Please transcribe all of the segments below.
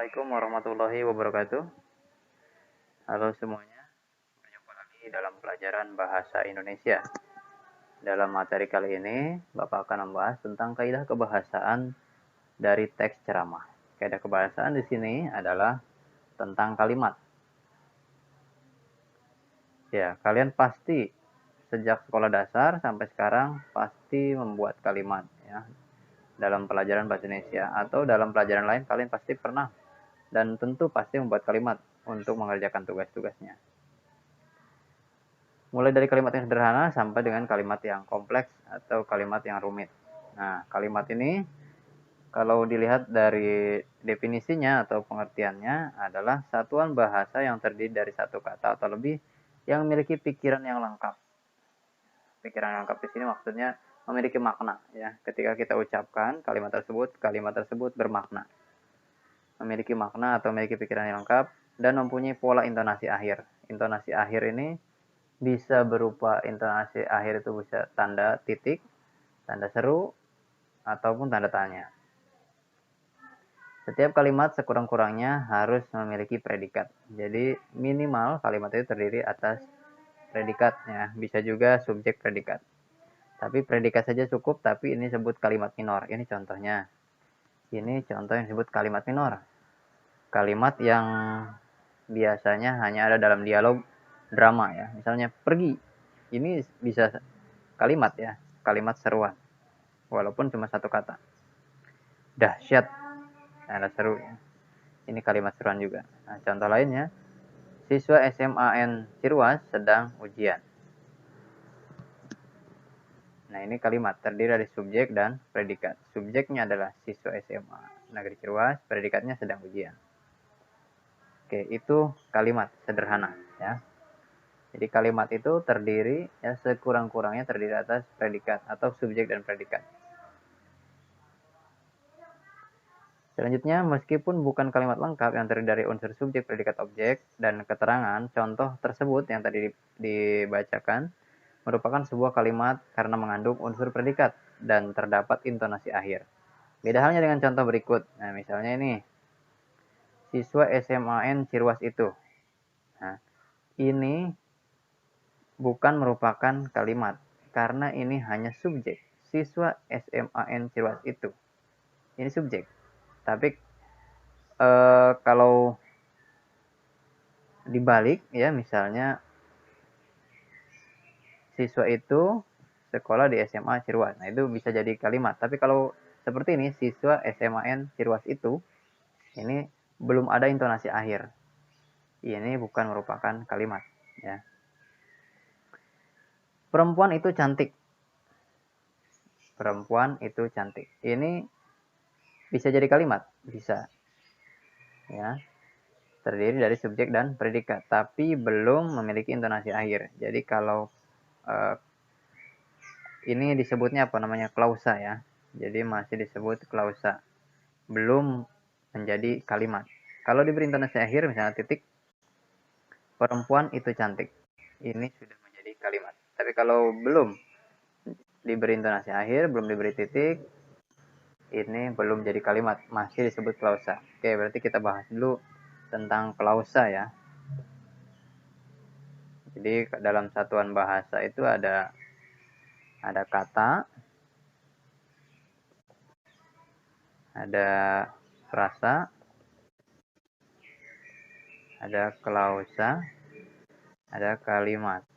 Assalamualaikum warahmatullahi wabarakatuh. Halo semuanya, berjumpa lagi dalam pelajaran Bahasa Indonesia. Dalam materi kali ini, Bapak akan membahas tentang kaidah kebahasaan dari teks ceramah. Kaidah kebahasaan di sini adalah tentang kalimat. Ya, kalian pasti sejak sekolah dasar sampai sekarang pasti membuat kalimat ya. Dalam pelajaran bahasa Indonesia atau dalam pelajaran lain kalian pasti pernah dan tentu pasti membuat kalimat untuk mengerjakan tugas-tugasnya. Mulai dari kalimat yang sederhana sampai dengan kalimat yang kompleks atau kalimat yang rumit. Nah, kalimat ini kalau dilihat dari definisinya atau pengertiannya adalah satuan bahasa yang terdiri dari satu kata atau lebih yang memiliki pikiran yang lengkap. Pikiran yang lengkap di sini maksudnya memiliki makna ya. Ketika kita ucapkan kalimat tersebut bermakna. Memiliki makna atau memiliki pikiran yang lengkap dan mempunyai pola intonasi akhir. Intonasi akhir ini bisa berupa intonasi akhir itu bisa tanda titik, tanda seru, ataupun tanda tanya. Setiap kalimat sekurang-kurangnya harus memiliki predikat. Jadi minimal kalimat itu terdiri atas predikat ya, bisa juga subjek predikat. Tapi predikat saja cukup, tapi ini disebut kalimat minor. Ini contohnya. Ini contoh yang disebut kalimat minor. Kalimat yang biasanya hanya ada dalam dialog drama ya. Misalnya pergi. Ini bisa kalimat ya, kalimat seruan. Walaupun cuma satu kata. Dahsyat. Ada seru ya. Ini kalimat seruan juga. Nah, contoh lainnya, siswa SMAN Cirwas sedang ujian. Nah, ini kalimat terdiri dari subjek dan predikat. Subjeknya adalah siswa SMA Negeri Cirwas, predikatnya sedang ujian. Oke, itu kalimat sederhana ya. Jadi kalimat itu terdiri ya sekurang-kurangnya terdiri atas predikat atau subjek dan predikat. Selanjutnya, meskipun bukan kalimat lengkap yang terdiri dari unsur subjek, predikat, objek, dan keterangan, contoh tersebut yang tadi dibacakan merupakan sebuah kalimat karena mengandung unsur predikat dan terdapat intonasi akhir. Beda halnya dengan contoh berikut. Nah, misalnya ini, siswa SMAN Cirwas itu. Nah, ini bukan merupakan kalimat, karena ini hanya subjek. Siswa SMAN Cirwas itu. Ini subjek. Tapi kalau dibalik ya, misalnya siswa itu sekolah di SMA Cirwas. Nah, itu bisa jadi kalimat. Tapi kalau seperti ini, siswa SMAN Cirwas itu, ini belum ada intonasi akhir. Ini bukan merupakan kalimat. Ya. Perempuan itu cantik. Perempuan itu cantik. Ini bisa jadi kalimat. Bisa. Ya. Terdiri dari subjek dan predikat. Tapi belum memiliki intonasi akhir. Jadi kalau ini disebutnya apa namanya? Klausa ya. Jadi masih disebut klausa. Belum menjadi kalimat. Kalau diberi intonasi akhir, misalnya titik, perempuan itu cantik. Ini sudah menjadi kalimat. Tapi kalau belum diberi intonasi akhir, belum diberi titik, ini belum jadi kalimat. Masih disebut klausa. Oke, berarti kita bahas dulu tentang klausa ya. Jadi dalam satuan bahasa itu ada kata, ada frasa, ada klausa, ada kalimat.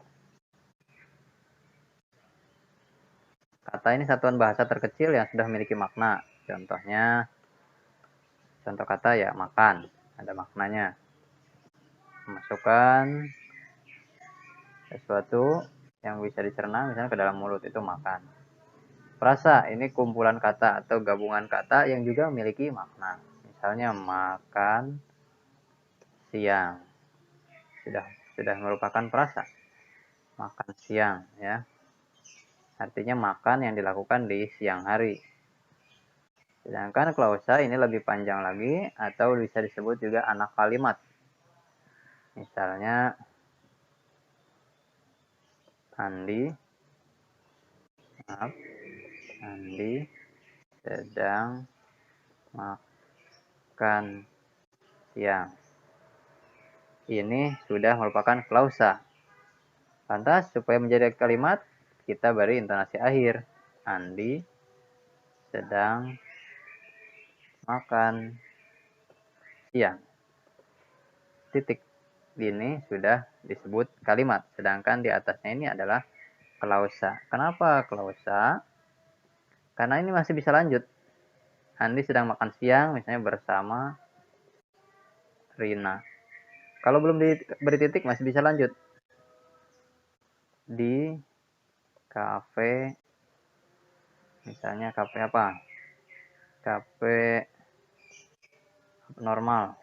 Kata ini satuan bahasa terkecil yang sudah memiliki makna. Contohnya, contoh kata ya makan, ada maknanya. Memasukkan sesuatu yang bisa dicerna misalnya ke dalam mulut itu makan. Frasa ini kumpulan kata atau gabungan kata yang juga memiliki makna. Misalnya makan siang. Sudah merupakan frasa. Makan siang ya. Artinya makan yang dilakukan di siang hari. Sedangkan klausa ini lebih panjang lagi atau bisa disebut juga anak kalimat. Misalnya Andi sedang makan siang. Ini sudah merupakan klausa. Lantas, supaya menjadi kalimat, kita beri intonasi akhir. Andi sedang makan siang. Titik. Ini sudah disebut kalimat. Sedangkan di atasnya ini adalah klausa. Kenapa klausa? Karena ini masih bisa lanjut. Andi sedang makan siang, misalnya bersama Rina. Kalau belum diberi titik, masih bisa lanjut. Di kafe, misalnya kafe apa? Kafe normal.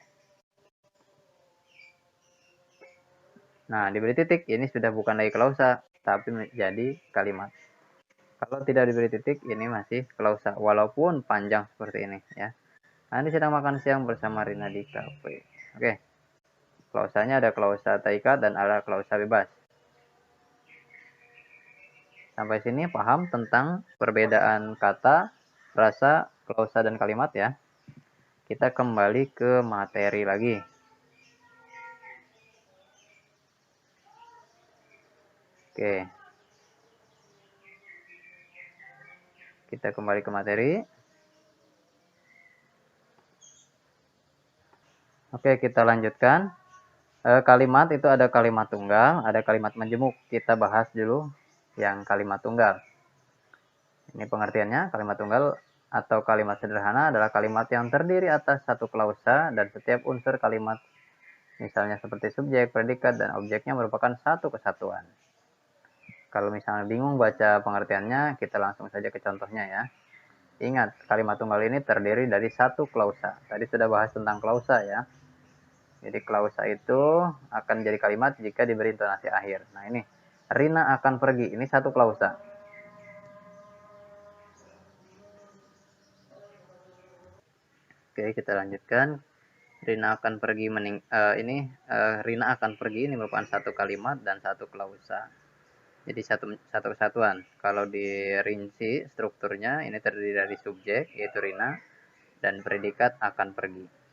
Nah, diberi titik, ini sudah bukan lagi klausa, tapi menjadi kalimat. Kalau tidak diberi titik, ini masih klausa, walaupun panjang seperti ini ya. Andi sedang makan siang bersama Rina di kafe. Oke, klausanya ada klausa terikat dan ada klausa bebas. Sampai sini paham tentang perbedaan kata, frasa, klausa, dan kalimat ya. Kita kembali ke materi lagi. Oke. Kita kembali ke materi. Oke, kita lanjutkan. Kalimat itu ada kalimat tunggal, ada kalimat majemuk. Kita bahas dulu yang kalimat tunggal. Ini pengertiannya, kalimat tunggal atau kalimat sederhana adalah kalimat yang terdiri atas satu klausa dan setiap unsur kalimat, misalnya seperti subjek, predikat, dan objeknya merupakan satu kesatuan. Kalau misalnya bingung baca pengertiannya, kita langsung saja ke contohnya ya. Ingat, kalimat tunggal ini terdiri dari satu klausa. Tadi sudah bahas tentang klausa ya. Jadi klausa itu akan jadi kalimat jika diberi intonasi akhir. Nah ini, Rina akan pergi. Ini satu klausa. Oke, kita lanjutkan. Rina akan pergi Rina akan pergi ini merupakan satu kalimat dan satu klausa. Jadi satu kesatuan. Kalau dirinci strukturnya ini terdiri dari subjek yaitu Rina dan predikat akan pergi.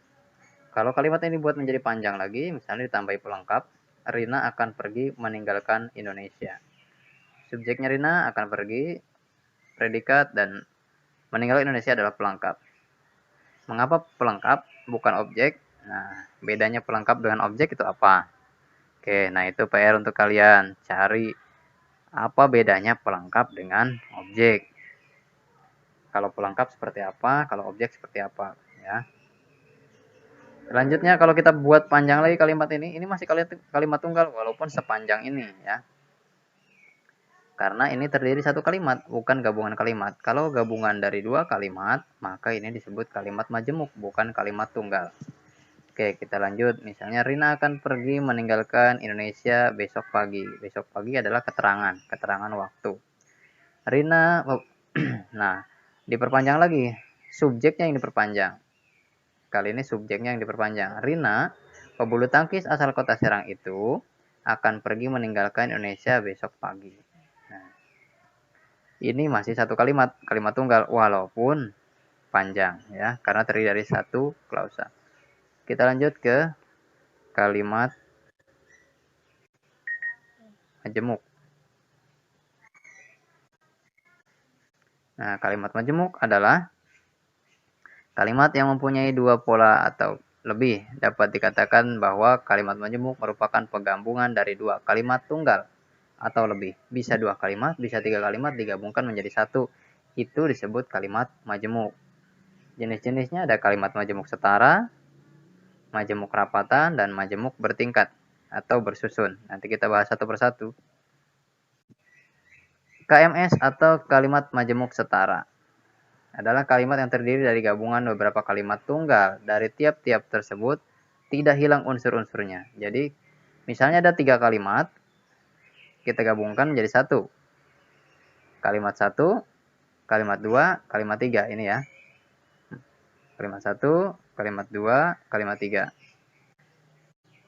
Kalau kalimat ini buat menjadi panjang lagi, misalnya ditambahi pelengkap, Rina akan pergi meninggalkan Indonesia. Subjeknya Rina akan pergi, predikat, dan meninggalkan Indonesia adalah pelengkap. Mengapa pelengkap bukan objek? Nah, bedanya pelengkap dengan objek itu apa? Oke, nah itu PR untuk kalian. Cari apa bedanya pelengkap dengan objek. Kalau pelengkap seperti apa, kalau objek seperti apa, ya. Selanjutnya kalau kita buat panjang lagi kalimat ini masih kalimat tunggal walaupun sepanjang ini ya. Karena ini terdiri satu kalimat, bukan gabungan kalimat. Kalau gabungan dari dua kalimat, maka ini disebut kalimat majemuk, bukan kalimat tunggal. Oke, kita lanjut. Misalnya Rina akan pergi meninggalkan Indonesia besok pagi. Besok pagi adalah keterangan waktu. Rina, nah, diperpanjang lagi. Subjeknya yang diperpanjang. Kali ini subjeknya yang diperpanjang. Rina, pebulu tangkis asal kota Serang itu, akan pergi meninggalkan Indonesia besok pagi. Nah, ini masih satu kalimat tunggal, walaupun panjang ya, karena terdiri dari satu klausa. Kita lanjut ke kalimat majemuk. Nah, kalimat majemuk adalah kalimat yang mempunyai dua pola atau lebih. Dapat dikatakan bahwa kalimat majemuk merupakan penggabungan dari dua kalimat tunggal atau lebih. Bisa dua kalimat, bisa tiga kalimat digabungkan menjadi satu. Itu disebut kalimat majemuk. Jenis-jenisnya ada kalimat majemuk setara, majemuk rapatan, dan majemuk bertingkat atau bersusun. Nanti kita bahas satu persatu. KMS atau kalimat majemuk setara adalah kalimat yang terdiri dari gabungan beberapa kalimat tunggal. Dari tiap-tiap tersebut tidak hilang unsur-unsurnya. Jadi misalnya ada 3 kalimat, kita gabungkan menjadi satu. Kalimat 1, kalimat 2, kalimat 3 ini ya. Kalimat 1, kalimat 2, kalimat 3.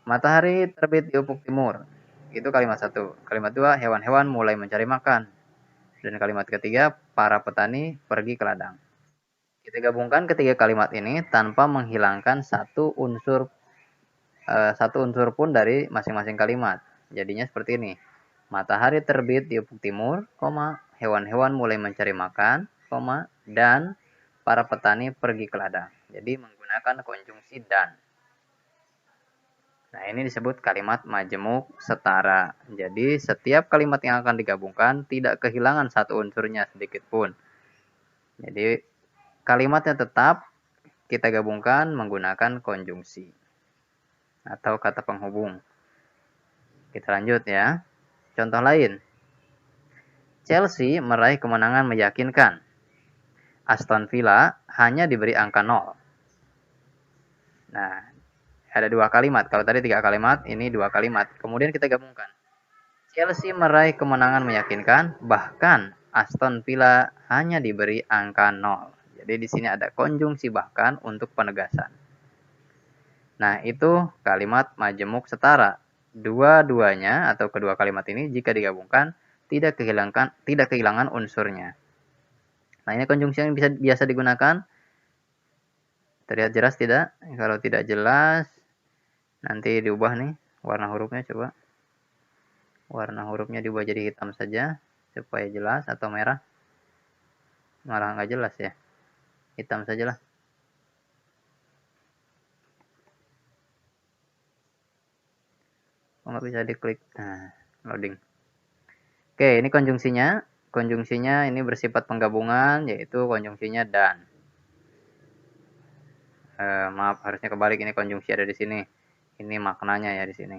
Matahari terbit di ufuk timur. Itu kalimat 1. Kalimat 2, hewan-hewan mulai mencari makan. Dan kalimat ketiga, para petani pergi ke ladang. Kita gabungkan ketiga kalimat ini tanpa menghilangkan satu unsur satu unsur pun dari masing-masing kalimat. Jadinya seperti ini. Matahari terbit di ufuk timur, hewan-hewan mulai mencari makan, dan para petani pergi ke ladang. Jadi menggunakan konjungsi dan. Nah, ini disebut kalimat majemuk setara. Jadi setiap kalimat yang akan digabungkan tidak kehilangan satu unsurnya sedikit pun. Jadi kalimatnya tetap kita gabungkan menggunakan konjungsi atau kata penghubung. Kita lanjut ya. Contoh lain. Chelsea meraih kemenangan meyakinkan. Aston Villa hanya diberi angka 0. Nah, ada dua kalimat. Kalau tadi 3 kalimat, ini 2 kalimat. Kemudian kita gabungkan. Chelsea meraih kemenangan meyakinkan, bahkan Aston Villa hanya diberi angka 0. Jadi di sini ada konjungsi bahkan untuk penegasan. Nah, itu kalimat majemuk setara. Dua-duanya atau kedua kalimat ini jika digabungkan tidak kehilangan unsurnya. Nah, ini konjungsi yang biasa digunakan. Terlihat jelas tidak? Kalau tidak jelas, nanti diubah nih warna hurufnya, coba. Warna hurufnya diubah jadi hitam saja, supaya jelas, atau merah. Malah nggak jelas ya. Hitam sajalah. Nggak bisa diklik. Nah, loading. Oke, ini konjungsinya. Konjungsinya ini bersifat penggabungan, yaitu konjungsinya dan. Maaf, harusnya kebalik, ini konjungsi ada di sini. Ini maknanya ya di sini.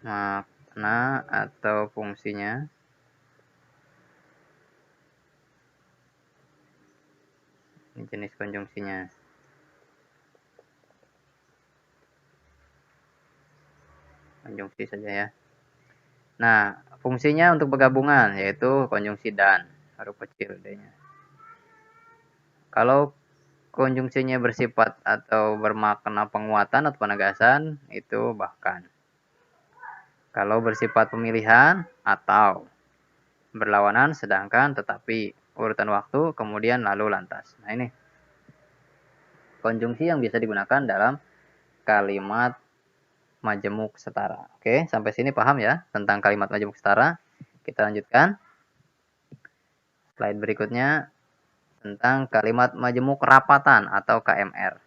Makna atau fungsinya. Ini jenis konjungsinya. Konjungsi saja ya. Nah, fungsinya untuk penggabungan yaitu konjungsi dan, huruf kecil D-nya. Kalau konjungsinya bersifat atau bermakna penguatan atau penegasan, itu bahkan. Kalau bersifat pemilihan atau berlawanan, sedangkan, tetapi, urutan waktu, kemudian, lalu, lantas. Nah, ini konjungsi yang bisa digunakan dalam kalimat majemuk setara. Oke, sampai sini paham ya tentang kalimat majemuk setara. Kita lanjutkan. Slide berikutnya tentang kalimat majemuk rapatan atau KMR.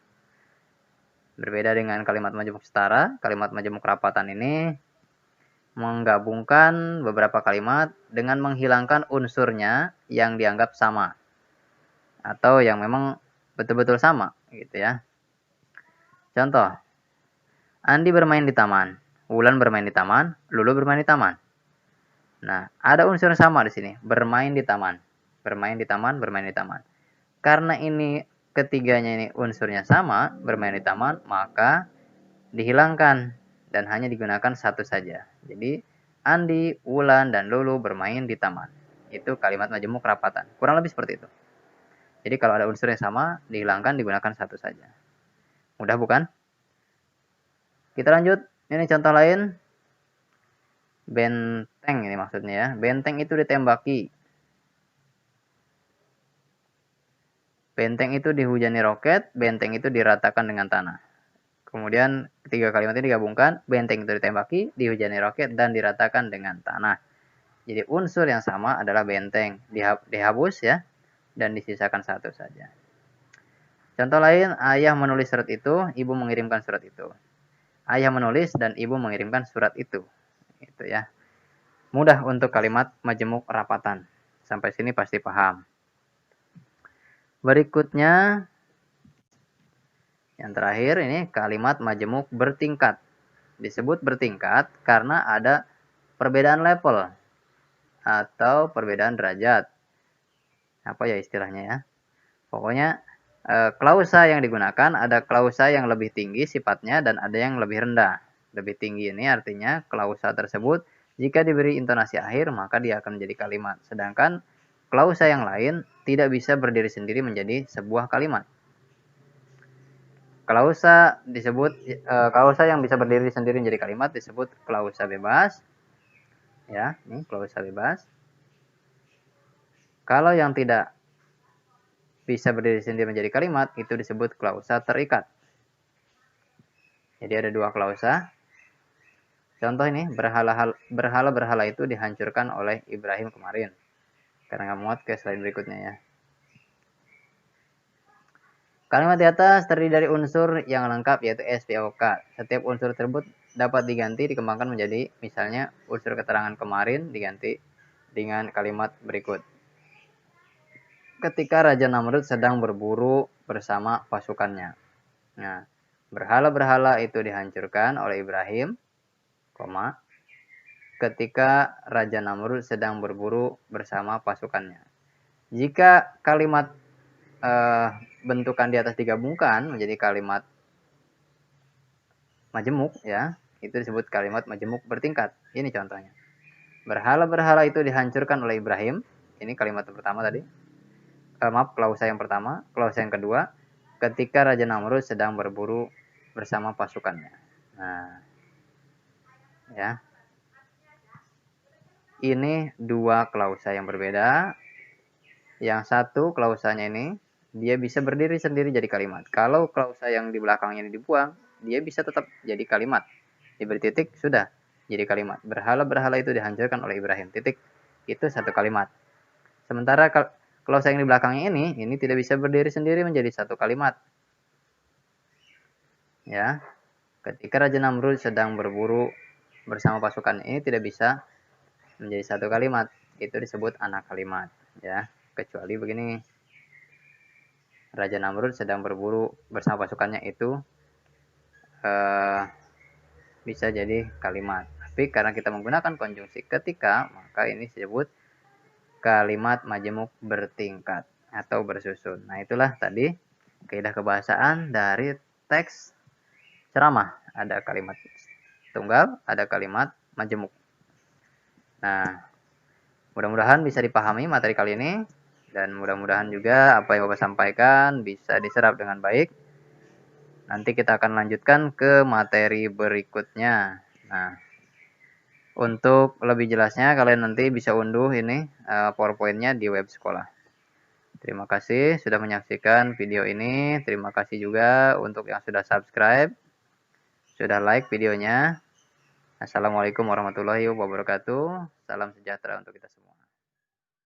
Berbeda dengan kalimat majemuk setara, kalimat majemuk rapatan ini menggabungkan beberapa kalimat dengan menghilangkan unsurnya yang dianggap sama atau yang memang betul-betul sama gitu ya. Contoh, Andi bermain di taman, Wulan bermain di taman, Lulu bermain di taman. Nah, ada unsur yang sama di sini, bermain di taman. Bermain di taman, bermain di taman. Karena ini ketiganya ini unsurnya sama, bermain di taman, maka dihilangkan dan hanya digunakan satu saja. Jadi, Andi, Wulan, dan Lulu bermain di taman. Itu kalimat majemuk rapatan. Kurang lebih seperti itu. Jadi, kalau ada unsur yang sama, dihilangkan, digunakan satu saja. Mudah bukan? Kita lanjut. Ini contoh lain. Benteng ini maksudnya ya. Benteng itu ditembaki. Benteng itu dihujani roket, benteng itu diratakan dengan tanah. Kemudian ketiga kalimat ini digabungkan, benteng itu ditembaki, dihujani roket, dan diratakan dengan tanah. Jadi unsur yang sama adalah benteng. Dihapus ya, dan disisakan satu saja. Contoh lain, ayah menulis surat itu, ibu mengirimkan surat itu. Ayah menulis dan ibu mengirimkan surat itu. Itu ya. Mudah untuk kalimat majemuk rapatan. Sampai sini pasti paham. Berikutnya, yang terakhir ini kalimat majemuk bertingkat. Disebut bertingkat karena ada perbedaan level atau perbedaan derajat. Apa ya istilahnya ya? Pokoknya klausa yang digunakan ada klausa yang lebih tinggi sifatnya dan ada yang lebih rendah. Lebih tinggi ini artinya klausa tersebut jika diberi intonasi akhir maka dia akan menjadi kalimat. Sedangkan klausa yang lain tidak bisa berdiri sendiri menjadi sebuah kalimat. Klausa yang bisa berdiri sendiri menjadi kalimat disebut klausa bebas. Ya, ini klausa bebas. Kalau yang tidak bisa berdiri sendiri menjadi kalimat itu disebut klausa terikat. Jadi ada dua klausa. Contoh ini, berhala-berhala itu dihancurkan oleh Ibrahim kemarin. Karena nggak muat ke slide berikutnya ya. Kalimat di atas terdiri dari unsur yang lengkap yaitu SPOK. Setiap unsur tersebut dapat diganti, dikembangkan menjadi misalnya unsur keterangan kemarin diganti dengan kalimat berikut. Ketika Raja Namrud sedang berburu bersama pasukannya. Nah, berhala-berhala itu dihancurkan oleh Ibrahim, ketika Raja Namrud sedang berburu bersama pasukannya. Jika kalimat bentukan di atas digabungkan menjadi kalimat majemuk ya, itu disebut kalimat majemuk bertingkat. Ini contohnya. Berhala-berhala itu dihancurkan oleh Ibrahim. Ini kalimat pertama tadi. Klausa yang pertama. Klausa yang kedua, ketika Raja Namrud sedang berburu bersama pasukannya. Nah, ya. Ini dua klausa yang berbeda. Yang satu klausanya ini, dia bisa berdiri sendiri jadi kalimat. Kalau klausa yang di belakangnya ini dibuang, dia bisa tetap jadi kalimat. Diberi titik, sudah jadi kalimat. Berhala-berhala itu dihancurkan oleh Ibrahim. Titik, itu satu kalimat. Sementara klausa yang di belakangnya ini tidak bisa berdiri sendiri menjadi satu kalimat. Ya, ketika Raja Namrud sedang berburu bersama pasukan ini tidak bisa menjadi satu kalimat. Itu disebut anak kalimat. Ya, kecuali begini. Raja Namrud sedang berburu bersama pasukannya itu bisa jadi kalimat. Tapi karena kita menggunakan konjungsi ketika, maka ini disebut kalimat majemuk bertingkat atau bersusun. Nah, itulah tadi kaidah kebahasaan dari teks ceramah. Ada kalimat tunggal, ada kalimat majemuk. Nah, mudah-mudahan bisa dipahami materi kali ini. Dan mudah-mudahan juga apa yang Bapak sampaikan bisa diserap dengan baik. Nanti kita akan lanjutkan ke materi berikutnya. Nah, untuk lebih jelasnya kalian nanti bisa unduh ini PowerPoint-nya di web sekolah. Terima kasih sudah menyaksikan video ini. Terima kasih juga untuk yang sudah subscribe, sudah like videonya. Assalamualaikum warahmatullahi wabarakatuh. Salam sejahtera untuk kita semua.